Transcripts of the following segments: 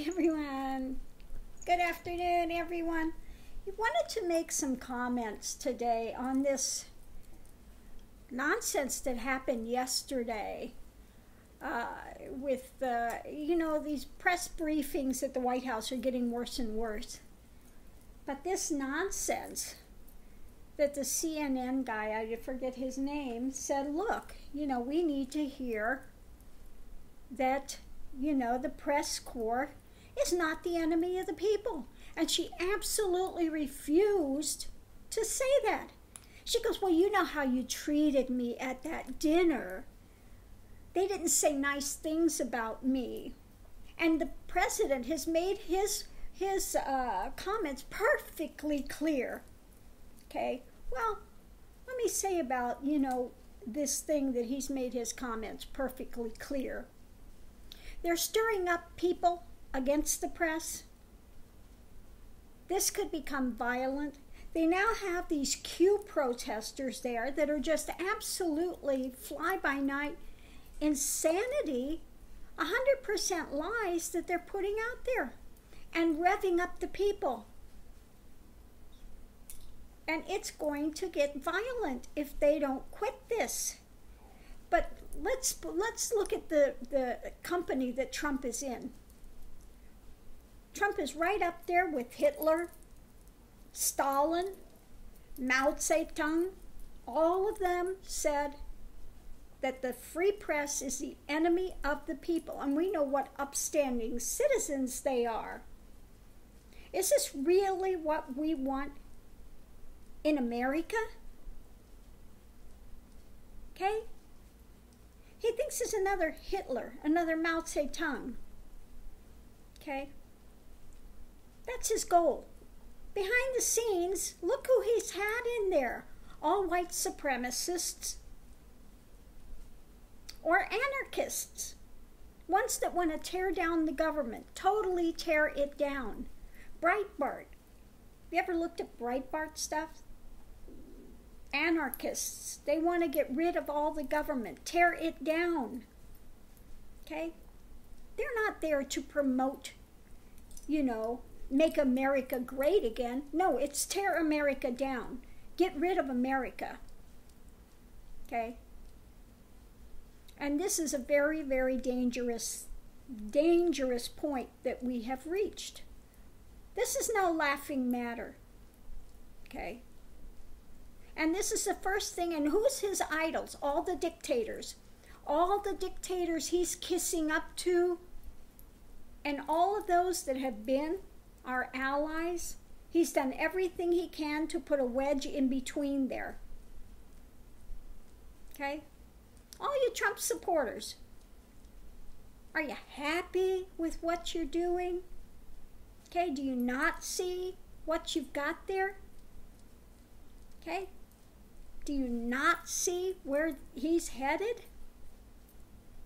Hi everyone. Good afternoon everyone. I wanted to make some comments today on this nonsense that happened yesterday with these press briefings at the White House are getting worse and worse. But this nonsense that the CNN guy, I forget his name, said, look, we need to hear that the press corps is not the enemy of the people. And she absolutely refused to say that. She goes, well, you know how you treated me at that dinner. They didn't say nice things about me. And the president has made his comments perfectly clear. Okay, well, let me say about, this thing that he's made his comments perfectly clear. They're stirring up people against the press. This could become violent. They now have these Q protesters there that are just absolutely fly-by-night insanity, 100% lies that they're putting out there and revving up the people. And it's going to get violent if they don't quit this. But let's look at the company that Trump is in. Trump is right up there with Hitler, Stalin, Mao Zedong. All of them said that the free press is the enemy of the people. And we know what upstanding citizens they are. Is this really what we want in America? Okay? He thinks he's another Hitler, another Mao Zedong. Okay? That's his goal. Behind the scenes, look who he's had in there. All white supremacists or anarchists. Ones that want to tear down the government, totally tear it down. Breitbart. You ever looked at Breitbart stuff? Anarchists. They want to get rid of all the government, tear it down. Okay? They're not there to promote, make America great again. No, it's tear America down. Get rid of America. Okay? And this is a very, very dangerous point that we have reached. This is no laughing matter. Okay? And this is the first thing, and who's his idols? All the dictators. All the dictators he's kissing up to, and all of those that have been our allies, he's done everything he can to put a wedge in between there. Okay? All you Trump supporters, are you happy with what you're doing? Okay, do you not see what you've got there? Okay? Do you not see where he's headed?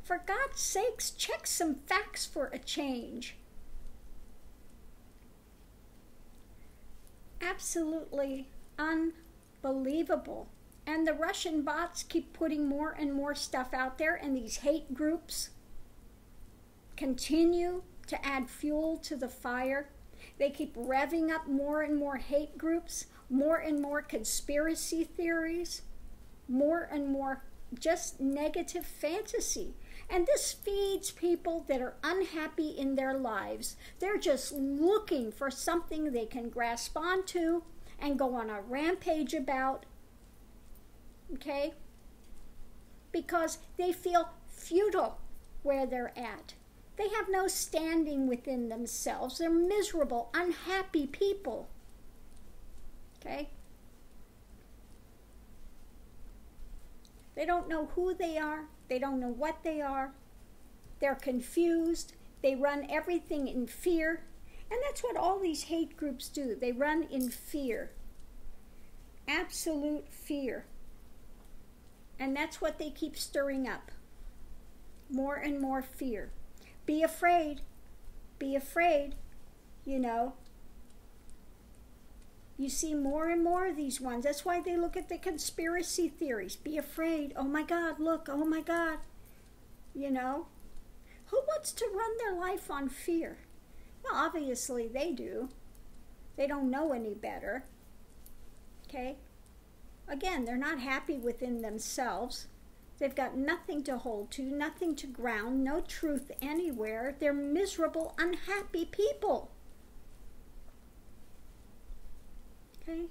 For God's sakes, check some facts for a change. Absolutely unbelievable. And the Russian bots keep putting more and more stuff out there, and these hate groups continue to add fuel to the fire. They keep revving up more and more hate groups, more and more conspiracy theories, more and more just negative fantasy. And this feeds people that are unhappy in their lives. They're just looking for something they can grasp onto and go on a rampage about. Okay? Because they feel futile where they're at. They have no standing within themselves. They're miserable, unhappy people. Okay? They don't know who they are. They don't know what they are. They're confused. They run everything in fear. And that's what all these hate groups do. They run in fear. Absolute fear. And that's what they keep stirring up. More and more fear. Be afraid. Be afraid. You see more and more of these ones. That's why they look at the conspiracy theories. Be afraid. Oh my God, look. Oh my God. Who wants to run their life on fear? Well, obviously they do. They don't know any better. Okay? Again, they're not happy within themselves. They've got nothing to hold to, nothing to ground, no truth anywhere. They're miserable, unhappy people. Okay?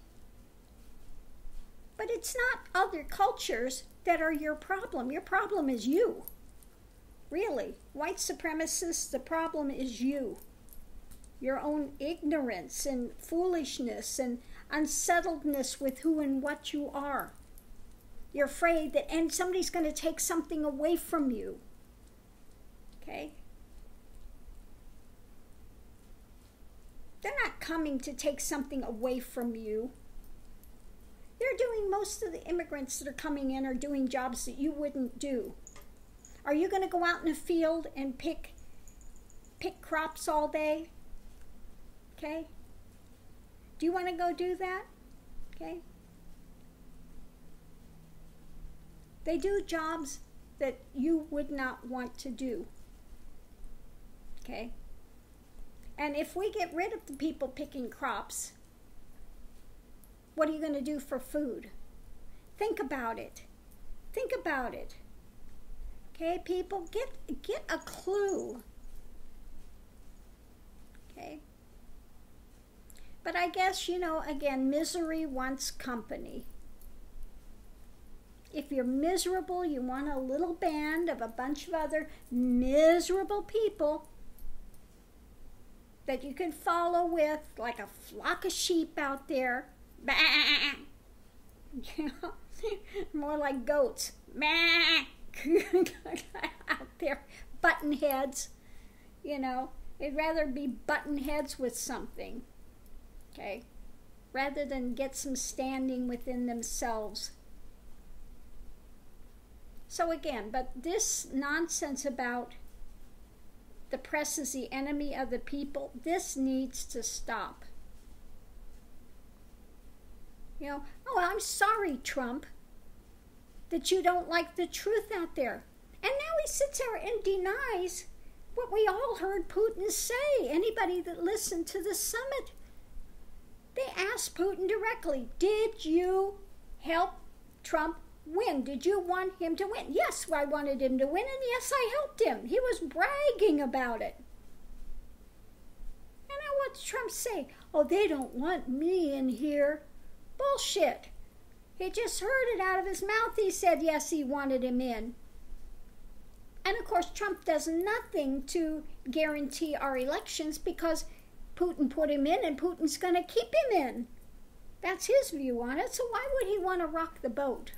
But it's not other cultures that are your problem. Your problem is you. Really. White supremacists, the problem is you. Your own ignorance and foolishness and unsettledness with who and what you are. You're afraid that somebody's going to take something away from you. Okay? They're not coming to take something away from you. They're doing, most of the immigrants that are coming in are doing jobs that you wouldn't do. Are you going to go out in a field and pick crops all day? Okay? Do you want to go do that? Okay? They do jobs that you would not want to do. Okay? And if we get rid of the people picking crops, what are you going to do for food? Think about it. Think about it. Okay, people, get a clue. Okay? But I guess, again, misery wants company. If you're miserable, you want a little band of a bunch of other miserable people that you can follow with, like a flock of sheep out there. More like goats. Out there, button heads. They'd rather be button heads with something. Okay? Rather than get some standing within themselves. So again, but this nonsense about the press is the enemy of the people, this needs to stop. Oh, I'm sorry, Trump, that you don't like the truth out there. And now he sits there and denies what we all heard Putin say. Anybody that listened to the summit, they asked Putin directly, did you help Trump win? Did you want him to win? Yes, I wanted him to win, and yes, I helped him. He was bragging about it. And now what's Trump say? Oh, they don't want me in here. Bullshit. He just heard it out of his mouth. He said, yes, he wanted him in. And of course, Trump does nothing to guarantee our elections because Putin put him in and Putin's going to keep him in. That's his view on it. So why would he want to rock the boat?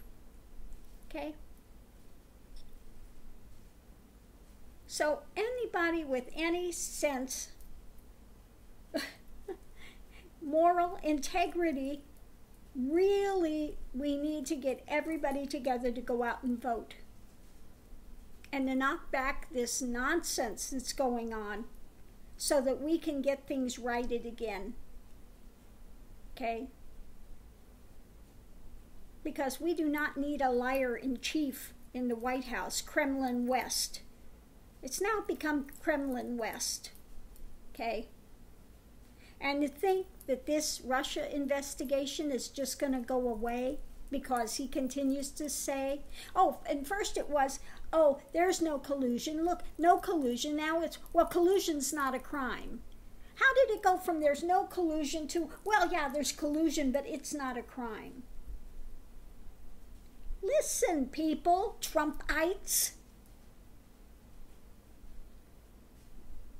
Okay? So anybody with any sense, moral integrity, really, we need to get everybody together to go out and vote. And to knock back this nonsense that's going on so that we can get things righted again. Okay? Because we do not need a liar-in-chief in the White House, Kremlin West. It's now become Kremlin West. Okay? And to think that this Russia investigation is just going to go away because he continues to say, oh, and first it was, oh, there's no collusion. Look, no collusion. Now it's, well, collusion's not a crime. How did it go from there's no collusion to, well, yeah, there's collusion, but it's not a crime? Listen, people, Trumpites.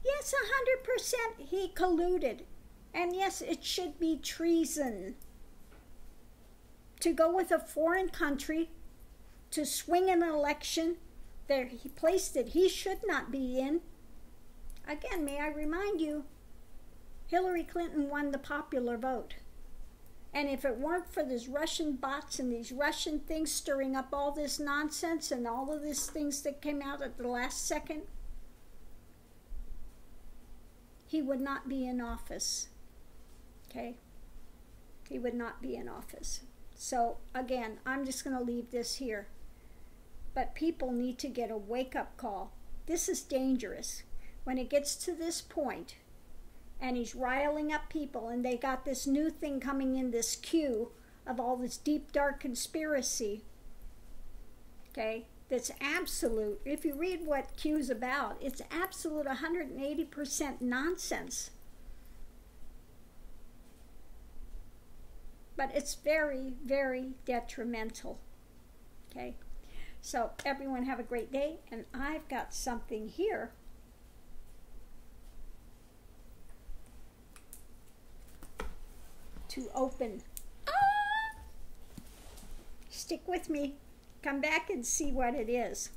Yes, 100% he colluded. And yes, it should be treason to go with a foreign country to swing an election that he placed that he should not be in. Again, may I remind you, Hillary Clinton won the popular vote. And if it weren't for these Russian bots and these Russian things stirring up all this nonsense and all of these things that came out at the last second, he would not be in office. Okay? He would not be in office. So, again, I'm just going to leave this here. But people need to get a wake-up call. This is dangerous. When it gets to this point, and he's riling up people, and they got this new thing coming in, this Q of all this deep, dark conspiracy, okay, that's absolute. If you read what Q's about, it's absolute 180% nonsense. But it's very, very detrimental, okay? So everyone have a great day, and I've got something here to open. Stick with me. Come back and see what it is.